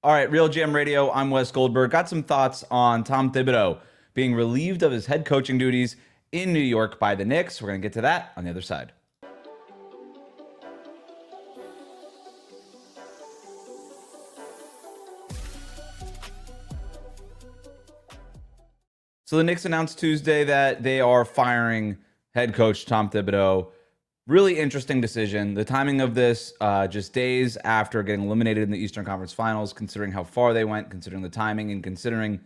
All right, RealGM Radio, I'm Wes Goldberg. Got some thoughts on Tom Thibodeau being relieved of his head coaching duties in New York by the Knicks. We're going to get to that on the other side. So the Knicks announced Tuesday that they are firing head coach Tom Thibodeau. Really interesting decision. The timing of this, just days after getting eliminated in the Eastern Conference Finals, considering how far they went, considering the timing, and considering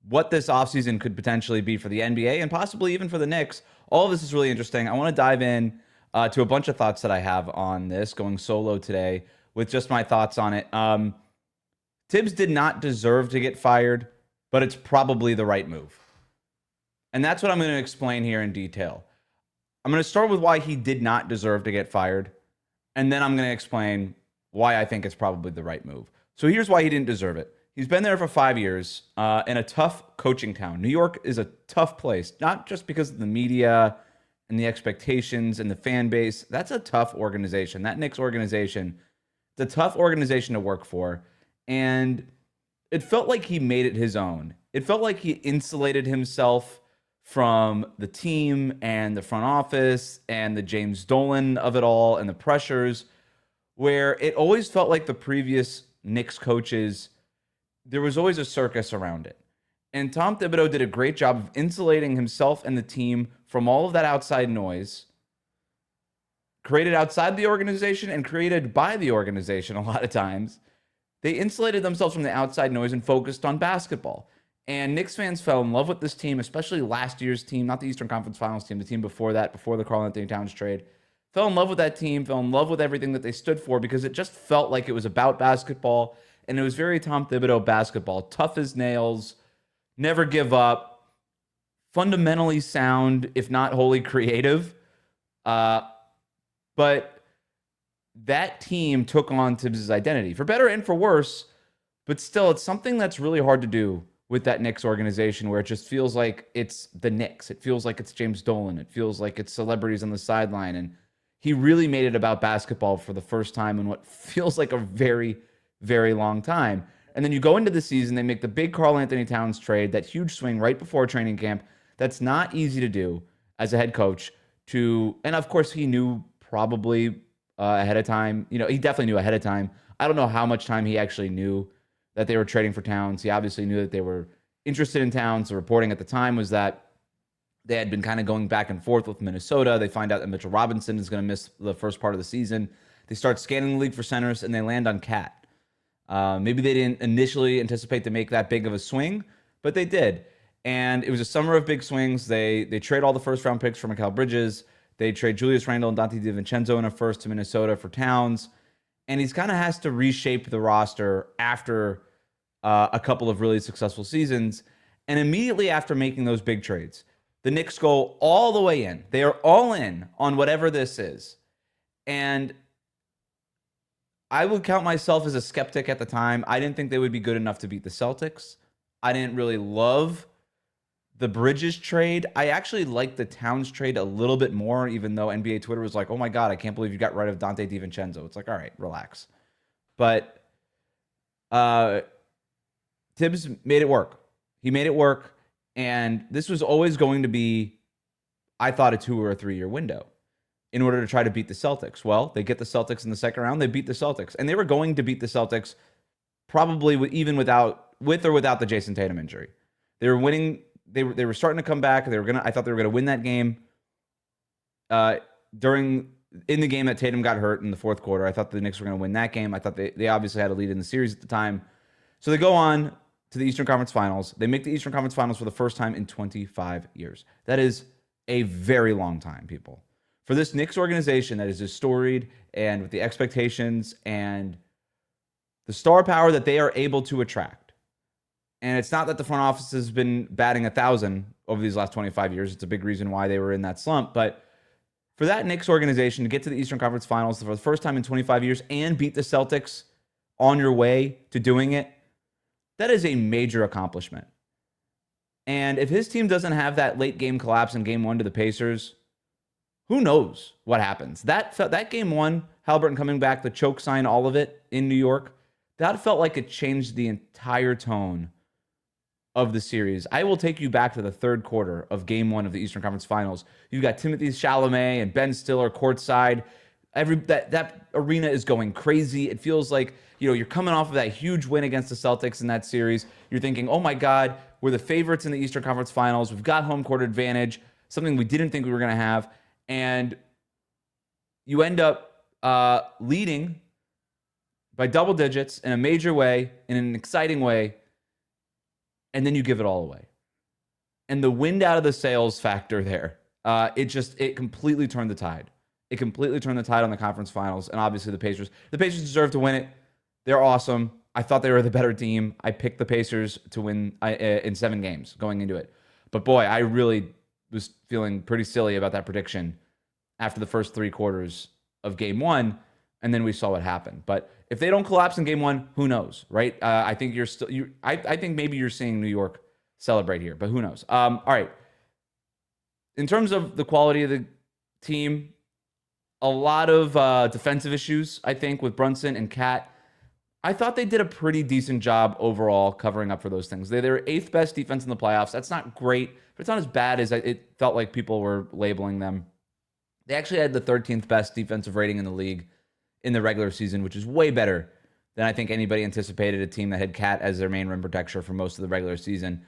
what this offseason could potentially be for the NBA and possibly even for the Knicks. All of this is really interesting. I want to dive in to a bunch of thoughts that I have on this, going solo today with just my thoughts on it. Tibbs did not deserve to get fired, but it's probably the right move. And that's what I'm going to explain here in detail. I'm going to start with why he did not deserve to get fired, and then I'm going to explain why I think it's probably the right move. So here's why he didn't deserve it. He's been there for 5 years in a tough coaching town. New York is a tough place, not just because of the media and the expectations and the fan base. That's a tough organization. That Knicks organization, it's a tough organization to work for. And it felt like he made it his own. It felt like he insulated himself from the team and the front office and the James Dolan of it all and the pressures, where it always felt like the previous Knicks coaches, there was always a circus around it. And Tom Thibodeau did a great job of insulating himself and the team from all of that outside noise, created outside the organization and created by the organization a lot of times. They insulated themselves from the outside noise and focused on basketball. And Knicks fans fell in love with this team, especially last year's team, not the Eastern Conference Finals team, the team before that, before the Karl-Anthony Towns trade. Fell in love with that team, fell in love with everything that they stood for because it just felt like it was about basketball. And it was very Tom Thibodeau basketball. Tough as nails, never give up, fundamentally sound, if not wholly creative. But that team took on Tibbs' identity, for better and for worse. But still, it's something that's really hard to do with that Knicks organization, where it just feels like it's the Knicks. It feels like it's James Dolan. It feels like it's celebrities on the sideline. And he really made it about basketball for the first time in what feels like a very, very long time. And then you go into the season, they make the big Karl-Anthony Towns trade, that huge swing right before training camp. That's not easy to do as a head coach and of course he knew probably ahead of time. You know, he definitely knew ahead of time. I don't know how much time he actually knew that they were trading for Towns. He obviously knew that they were interested in Towns. The reporting at the time was that they had been kind of going back and forth with Minnesota. They find out that Mitchell Robinson is going to miss the first part of the season. They start scanning the league for centers, and they land on Cat. Maybe they didn't initially anticipate to make that big of a swing, but they did. And it was a summer of big swings. They trade all the first-round picks for Mikal Bridges. They trade Julius Randle and Dante DiVincenzo in a first to Minnesota for Towns. And he's kind of has to reshape the roster after a couple of really successful seasons. And immediately after making those big trades, the Knicks go all the way in. They are all in on whatever this is. And I would count myself as a skeptic at the time. I didn't think they would be good enough to beat the Celtics. I didn't really love the Bridges trade. I actually liked the Towns trade a little bit more, even though NBA Twitter was like, oh my God, I can't believe you got rid of Dante DiVincenzo. It's like, all right, relax. But Tibbs made it work. He made it work. And this was always going to be, I thought, a 2 or a 3 year window in order to try to beat the Celtics. Well, they get the Celtics in the second round. They beat the Celtics. And they were going to beat the Celtics probably with or without the Jason Tatum injury. They were winning. They were starting to come back. I thought they were gonna win that game. In the game that Tatum got hurt in the fourth quarter, I thought the Knicks were gonna win that game. I thought they obviously had a lead in the series at the time. So they go on to the Eastern Conference Finals. They make the Eastern Conference Finals for the first time in 25 years. That is a very long time, people. For this Knicks organization that is as storied and with the expectations and the star power that they are able to attract. And it's not that the front office has been batting 1,000 over these last 25 years. It's a big reason why they were in that slump. But for that Knicks organization to get to the Eastern Conference Finals for the first time in 25 years and beat the Celtics on your way to doing it, that is a major accomplishment. And if his team doesn't have that late game collapse in game 1 to the Pacers, who knows what happens? That game 1, Halliburton coming back, the choke sign, all of it in New York, that felt like it changed the entire tone of the series. I will take you back to the third quarter of Game 1 of the Eastern Conference Finals. You've got Timothy Chalamet and Ben Stiller courtside. That arena is going crazy. It feels like, you're coming off of that huge win against the Celtics in that series. You're thinking, oh my God, we're the favorites in the Eastern Conference Finals. We've got home court advantage, something we didn't think we were going to have. And you end up leading by double digits in a major way, in an exciting way, and then you give it all away. And the wind out of the sails factor there, it completely turned the tide. It completely turned the tide on the conference finals, and obviously the Pacers. The Pacers deserve to win it. They're awesome. I thought they were the better team. I picked the Pacers to win in 7 games going into it. But boy, I really was feeling pretty silly about that prediction after the first 3 quarters of Game 1, and then we saw what happened. But if they don't collapse in Game 1, who knows, right? I think I think maybe you're seeing New York celebrate here, but who knows? All right. In terms of the quality of the team, a lot of defensive issues, I think, with Brunson and Cat. I thought they did a pretty decent job overall covering up for those things. They were 8th best defense in the playoffs. That's not great, but it's not as bad as it felt like people were labeling them. They actually had the 13th best defensive rating in the league in the regular season, which is way better than I think anybody anticipated, a team that had Cat as their main rim protector for most of the regular season.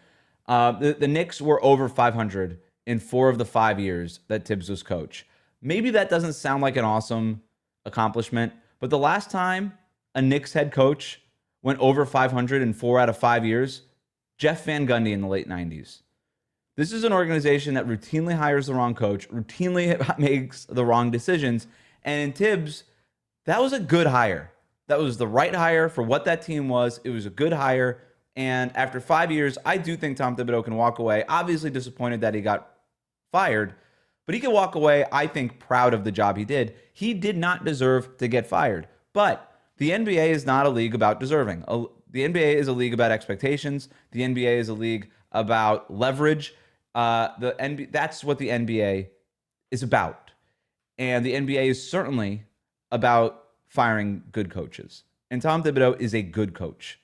The Knicks were over 500 in 4 of the 5 years that Tibbs was coach. Maybe that doesn't sound like an awesome accomplishment, but the last time a Knicks head coach went over 500 in 4 out of 5 years, Jeff Van Gundy in the late 90s. This is an organization that routinely hires the wrong coach, routinely makes the wrong decisions, and in Tibbs, that was a good hire. That was the right hire for what that team was. It was a good hire, and after 5 years, I do think Tom Thibodeau can walk away, obviously disappointed that he got fired, but he can walk away, I think, proud of the job he did. He did not deserve to get fired, but the NBA is not a league about deserving. The NBA is a league about expectations. The NBA is a league about leverage. That's what the NBA is about. And the NBA is certainly about firing good coaches. And Tom Thibodeau is a good coach.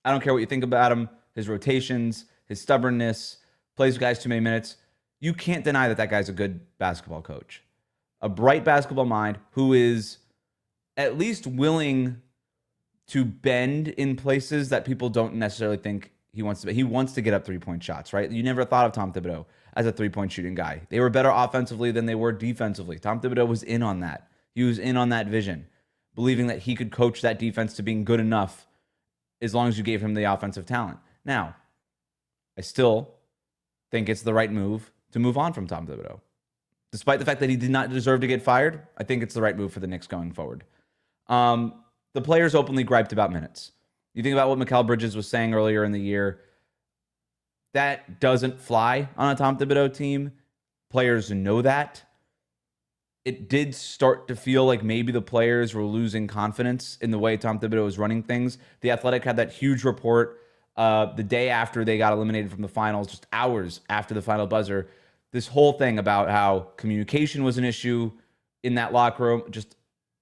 I don't care what you think about him, his rotations, his stubbornness, plays guys too many minutes. You can't deny that guy's a good basketball coach. A bright basketball mind who is at least willing to bend in places that people don't necessarily think he wants to be. He wants to get up 3-point shots, right? You never thought of Tom Thibodeau as a 3-point shooting guy. They were better offensively than they were defensively. Tom Thibodeau was in on that. He was in on that vision, believing that he could coach that defense to being good enough as long as you gave him the offensive talent. Now, I still think it's the right move to move on from Tom Thibodeau. Despite the fact that he did not deserve to get fired, I think it's the right move for the Knicks going forward. The players openly griped about minutes. You think about what Mikal Bridges was saying earlier in the year. That doesn't fly on a Tom Thibodeau team. Players know that. It did start to feel like maybe the players were losing confidence in the way Tom Thibodeau was running things. The Athletic had that huge report the day after they got eliminated from the finals, just hours after the final buzzer. This whole thing about how communication was an issue in that locker room, just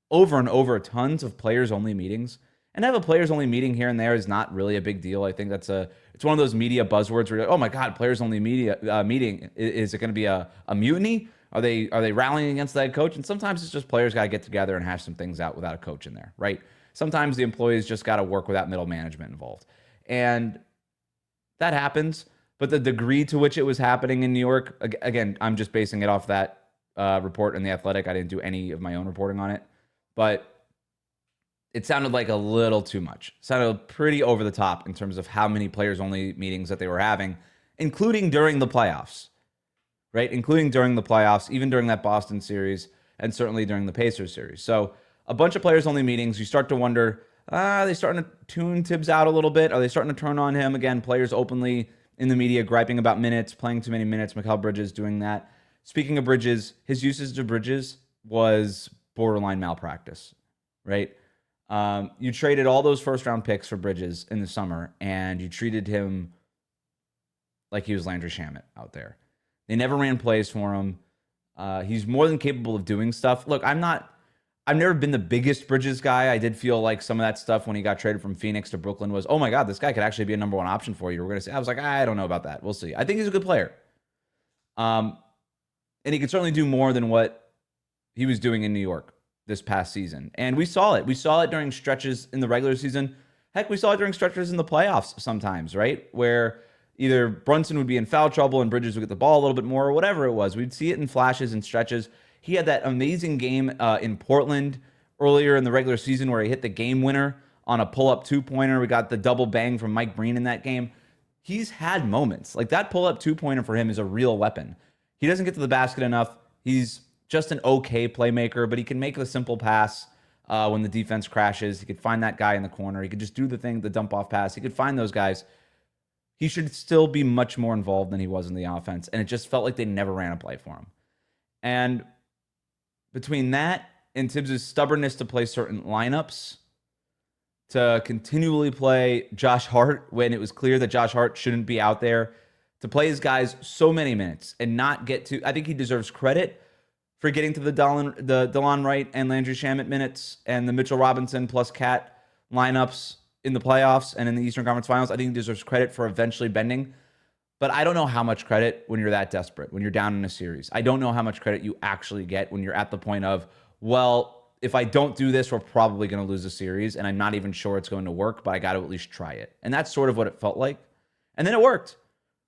over and over, tons of players-only meetings. And to have a players-only meeting here and there is not really a big deal. I think it's one of those media buzzwords where you're like, oh my God, players-only media meeting. Is it going to be a mutiny? Are they rallying against that coach? And sometimes it's just players got to get together and hash some things out without a coach in there, right? Sometimes the employees just got to work without middle management involved. And that happens. But the degree to which it was happening in New York, again, I'm just basing it off that report in The Athletic. I didn't do any of my own reporting on it. But it sounded like a little too much. It sounded pretty over the top in terms of how many players-only meetings that they were having, including during the playoffs, right? Including during the playoffs, even during that Boston series, and certainly during the Pacers series. So a bunch of players-only meetings. You start to wonder, are they starting to tune Tibbs out a little bit? Are they starting to turn on him? Again, players openly in the media griping about minutes, playing too many minutes. Mikal Bridges doing that. Speaking of Bridges, his usage of Bridges was borderline malpractice, right? You traded all those first-round picks for Bridges in the summer, and you treated him like he was Landry Shamet out there. They never ran plays for him. He's more than capable of doing stuff. Look, I'm not I've never been the biggest Bridges guy. I did feel like some of that stuff when he got traded from Phoenix to Brooklyn was, oh my God, this guy could actually be a number one option for you. We're gonna say, I was like, I don't know about that. We'll see. I think he's a good player. And he could certainly do more than what he was doing in New York this past season. And we saw it. We saw it during stretches in the regular season. Heck, we saw it during stretches in the playoffs sometimes, right? Where either Brunson would be in foul trouble and Bridges would get the ball a little bit more or whatever it was. We'd see it in flashes and stretches. He had that amazing game in Portland earlier in the regular season where he hit the game winner on a pull-up two-pointer. We got the double bang from Mike Breen in that game. He's had moments. Like that pull-up two-pointer for him is a real weapon. He doesn't get to the basket enough. He's just an okay playmaker, but he can make the simple pass when the defense crashes. He could find that guy in the corner. He could just do the thing, the dump-off pass. He could find those guys. He should still be much more involved than he was in the offense, and it just felt like they never ran a play for him. And between that and Tibbs' stubbornness to play certain lineups, to continually play Josh Hart when it was clear that Josh Hart shouldn't be out there, to play his guys so many minutes and not get to, I think he deserves credit for getting to the DeLon Wright and Landry Shamet minutes and the Mitchell Robinson plus Cat lineups in the playoffs and in the Eastern Conference Finals. I think he deserves credit for eventually bending. But I don't know how much credit when you're that desperate, when you're down in a series. I don't know how much credit you actually get when you're at the point of, well, if I don't do this, we're probably going to lose the series, and I'm not even sure it's going to work, but I got to at least try it. And that's sort of what it felt like. And then it worked,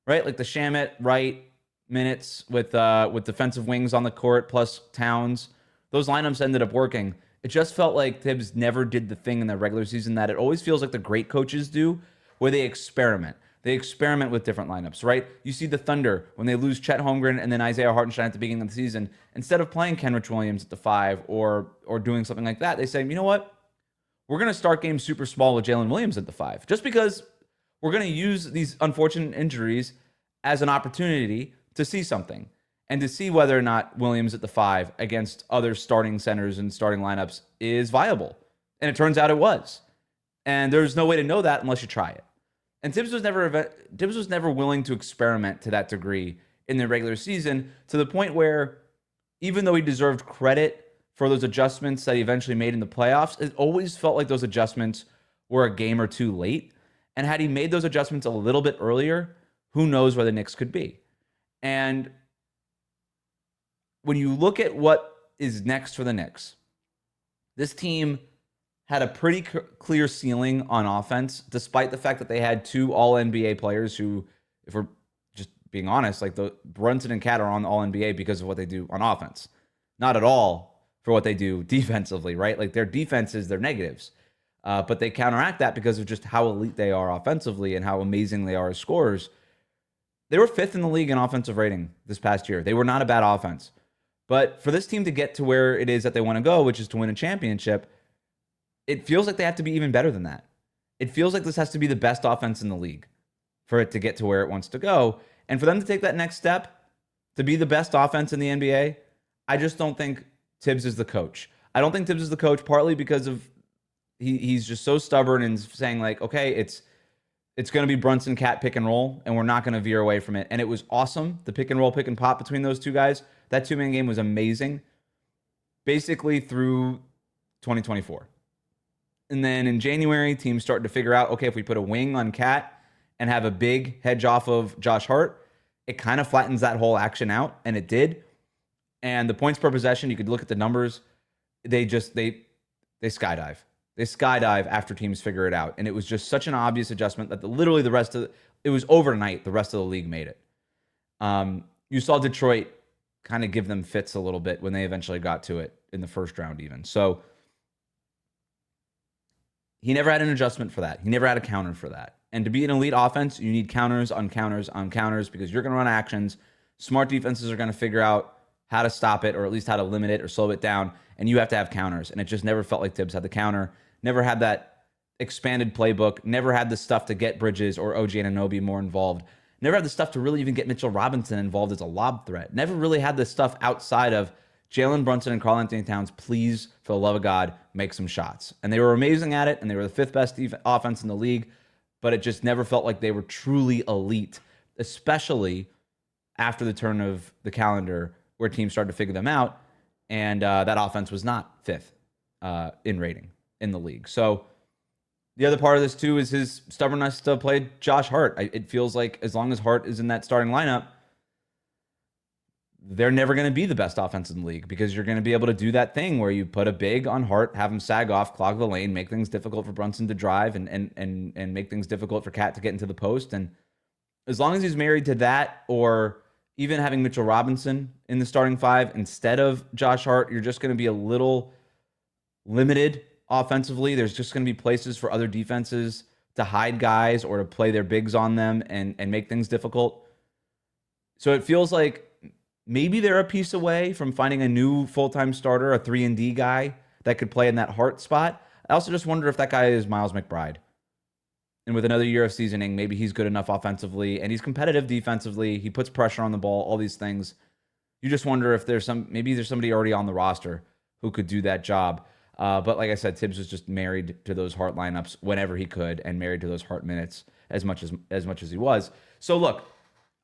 right? Like the Shamet, Wright minutes with defensive wings on the court plus Towns. Those lineups ended up working. It just felt like Tibbs never did the thing in the regular season that it always feels like the great coaches do, where they experiment. They experiment with different lineups, right? You see the Thunder when they lose Chet Holmgren and then Isaiah Hartenstein at the beginning of the season. Instead of playing Kenrich Williams at the 5 or doing something like that, they say, you know what? We're going to start games super small with Jalen Williams at the 5, just because we're going to use these unfortunate injuries as an opportunity to see something and to see whether or not Williams at the 5 against other starting centers and starting lineups is viable. And it turns out it was. And there's no way to know that unless you try it. And Tibbs was never willing to experiment to that degree in the regular season, to the point where even though he deserved credit for those adjustments that he eventually made in the playoffs, it always felt like those adjustments were a game or two late. And had he made those adjustments a little bit earlier, who knows where the Knicks could be. And when you look at what is next for the Knicks, this team had a pretty clear ceiling on offense, despite the fact that they had 2 All-NBA players who, if we're just being honest, like the Brunson and Cat are on the All-NBA because of what they do on offense. Not at all for what they do defensively, right? Like their defense is their negatives. But they counteract that because of just how elite they are offensively and how amazing they are as scorers. They were 5th in the league in offensive rating this past year. They were not a bad offense. But for this team to get to where it is that they want to go, which is to win a championship, it feels like they have to be even better than that. It feels like this has to be the best offense in the league for it to get to where it wants to go. And for them to take that next step, to be the best offense in the NBA, I just don't think Tibbs is the coach. I don't think Tibbs is the coach, partly because of he's just so stubborn and saying like, okay, it's going to be Brunson Cat pick and roll, and we're not going to veer away from it. And it was awesome. The pick and roll, pick and pop between those two guys, that 2-man game was amazing, basically through 2024. And then in January, teams started to figure out, okay, if we put a wing on Cat and have a big hedge off of Josh Hart, it kind of flattens that whole action out, and it did. And the points per possession, you could look at the numbers. They skydive. They skydive after teams figure it out. And it was just such an obvious adjustment that literally the rest of it was overnight. The rest of the league made it. You saw Detroit kind of give them fits a little bit when they eventually got to it in the first round even. So he never had an adjustment for that. He never had a counter for that. And to be an elite offense, you need counters on counters on counters because you're going to run actions. Smart defenses are going to figure out how to stop it or at least how to limit it or slow it down. And you have to have counters. And it just never felt like Tibbs had the counter. Never had that expanded playbook. Never had the stuff to get Bridges or OG Anunoby more involved. Never had the stuff to really even get Mitchell Robinson involved as a lob threat. Never really had the stuff outside of Jalen Brunson and Karl-Anthony Towns, please, for the love of God, make some shots. And they were amazing at it, and they were the 5th best offense in the league, but it just never felt like they were truly elite, especially after the turn of the calendar where teams started to figure them out, and that offense was not 5th in rating in the league. So the other part of this too is his stubbornness to play Josh Hart. It feels like as long as Hart is in that starting lineup, they're never going to be the best offense in the league because you're going to be able to do that thing where you put a big on Hart, have him sag off, clog the lane, make things difficult for Brunson to drive, and make things difficult for Cat to get into the post. And as long as he's married to that, or even having Mitchell Robinson in the starting five instead of Josh Hart, you're just going to be a little limited offensively. There's just going to be places for other defenses to hide guys or to play their bigs on them and make things difficult. So it feels like maybe they're a piece away from finding a new full-time starter, a 3-and-D guy that could play in that Hart spot. I also just wonder if that guy is Miles McBride. And with another year of seasoning, maybe he's good enough offensively and he's competitive defensively. He puts pressure on the ball, all these things. You just wonder if maybe there's somebody already on the roster who could do that job. But like I said, Tibbs was just married to those Hart lineups whenever he could and married to those Hart minutes as much as he was. So look,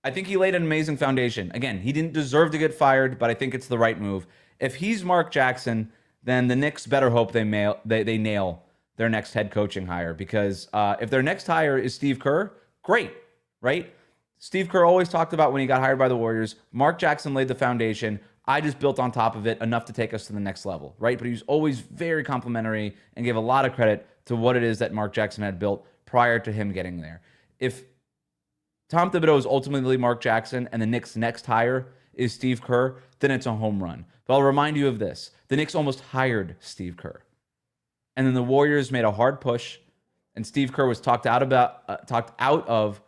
I think he laid an amazing foundation. Again, he didn't deserve to get fired, but I think it's the right move. If he's Mark Jackson, then the Knicks better hope they nail their next head coaching hire, because if their next hire is Steve Kerr, great, right? Steve Kerr always talked about when he got hired by the Warriors, Mark Jackson laid the foundation. I just built on top of it enough to take us to the next level, right? But he was always very complimentary and gave a lot of credit to what it is that Mark Jackson had built prior to him getting there. If Tom Thibodeau is ultimately Mark Jackson and the Knicks' next hire is Steve Kerr, then it's a home run. But I'll remind you of this. The Knicks almost hired Steve Kerr. And then the Warriors made a hard push, and Steve Kerr was talked out of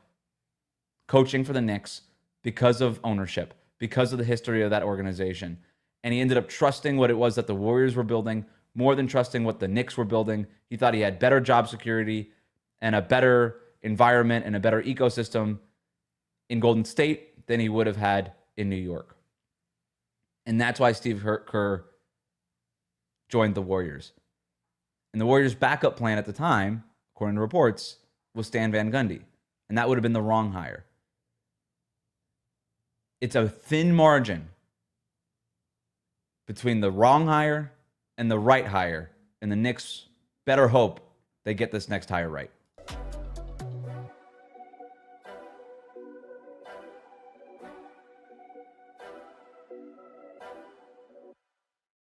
coaching for the Knicks because of ownership, because of the history of that organization. And he ended up trusting what it was that the Warriors were building more than trusting what the Knicks were building. He thought he had better job security and a better environment and a better ecosystem in Golden State than he would have had in New York. And that's why Steve Kerr joined the Warriors. And the Warriors' backup plan at the time, according to reports, was Stan Van Gundy. And that would have been the wrong hire. It's a thin margin between the wrong hire and the right hire. And the Knicks better hope they get this next hire right.